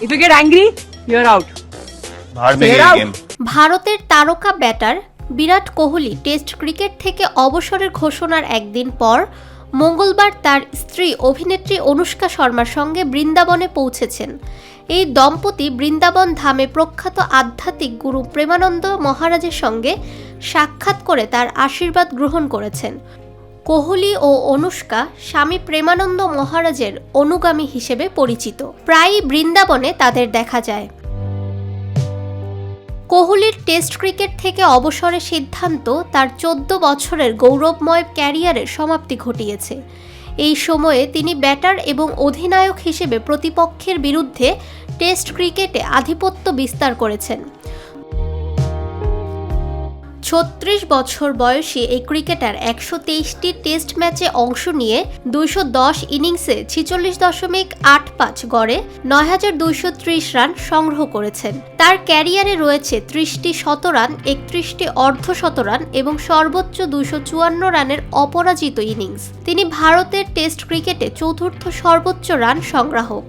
If you get angry, you're out. ভারতের তারকা batter Virat Kohli test cricket থেকে অবসরের ঘোষণার একদিন পর মঙ্গলবার তার স্ত্রী অভিনেত্রী অনুষ্কা শর্মার সঙ্গে বৃন্দাবনে পৌঁছেছেন। এই দম্পতি বৃন্দাবন ধামে প্রখ্যাত আধ্যাত্মিক গুরু প্রেমানন্দ মহারাজের সঙ্গে সাক্ষাৎ করে তার আশীর্বাদ গ্রহণ করেছেন। কোহলি ও অনুষ্কা স্বামী প্রেমানন্দ মহারাজের অনুগামী হিসেবে পরিচিত। প্রায়ই বৃন্দাবনে তাদের দেখা যায়। কোহলির টেস্ট ক্রিকেট থেকে অবসরের সিদ্ধান্ত তার 14 বছরের গৌরবময় ক্যারিয়ারের সমাপ্তি ঘটিয়েছে। এই সময়ে তিনি ব্যাটার এবং অধিনায়ক হিসেবে প্রতিপক্ষের বিরুদ্ধে টেস্ট ক্রিকেটে আধিপত্য বিস্তার করেছেন। 36 বছর বয়সী এই ক্রিকেটার 123টি টেস্ট ম্যাচে অংশ নিয়ে 210 ইনিংসে 46.85 গড়ে 9230 রান সংগ্রহ করেছেন। তার ক্যারিয়ারে রয়েছে 30টি শতরান, 31টি অর্ধশতরান এবং সর্বোচ্চ 254 রানের অপরাজিত ইনিংস। তিনি ভারতের টেস্ট ক্রিকেটে চতুর্থ সর্বোচ্চ রান সংগ্রাহক।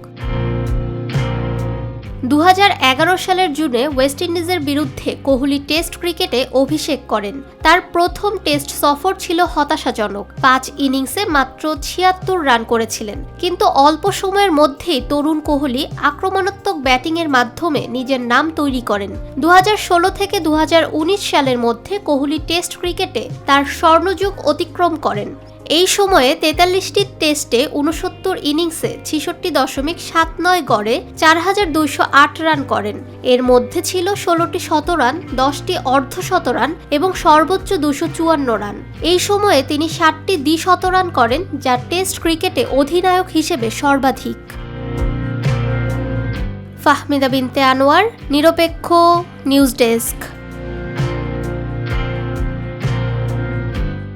2011 সালের জুনে ওয়েস্ট ইন্ডিজের বিরুদ্ধে কোহলি টেস্ট ক্রিকেটে অভিষেক করেন। তার প্রথম টেস্ট সফর ছিল হতাশাজনক। 5 ইনিংসে মাত্র 76 রান করেছিলেন। কিন্তু অল্প সময়ের মধ্যেই তরুণ কোহলি আক্রমণাত্মক ব্যাটিংয়ের মাধ্যমে নিজের নাম তৈরি করেন। 2016 থেকে 2019 সালের মধ্যে কোহলি টেস্ট ক্রিকেটে তার স্বর্ণযুগ অতিক্রম করেন। এই সময়ে 43টি টেস্টে 69 ইনিংসে 66.79 গড়ে 4208 রান করেন। এর মধ্যে ছিল 16টি শতরান, 10টি অর্ধশতরান এবং সর্বোচ্চ 254 রান। এই সময়ে তিনি 60টি দ্বি-শতরান করেন, যা টেস্ট ক্রিকেটে অধিনায়ক হিসেবে সর্বাধিক। ফাহমিদা বিনতে আনোয়ার, নিরপেক্ষ নিউজ ডেস্ক।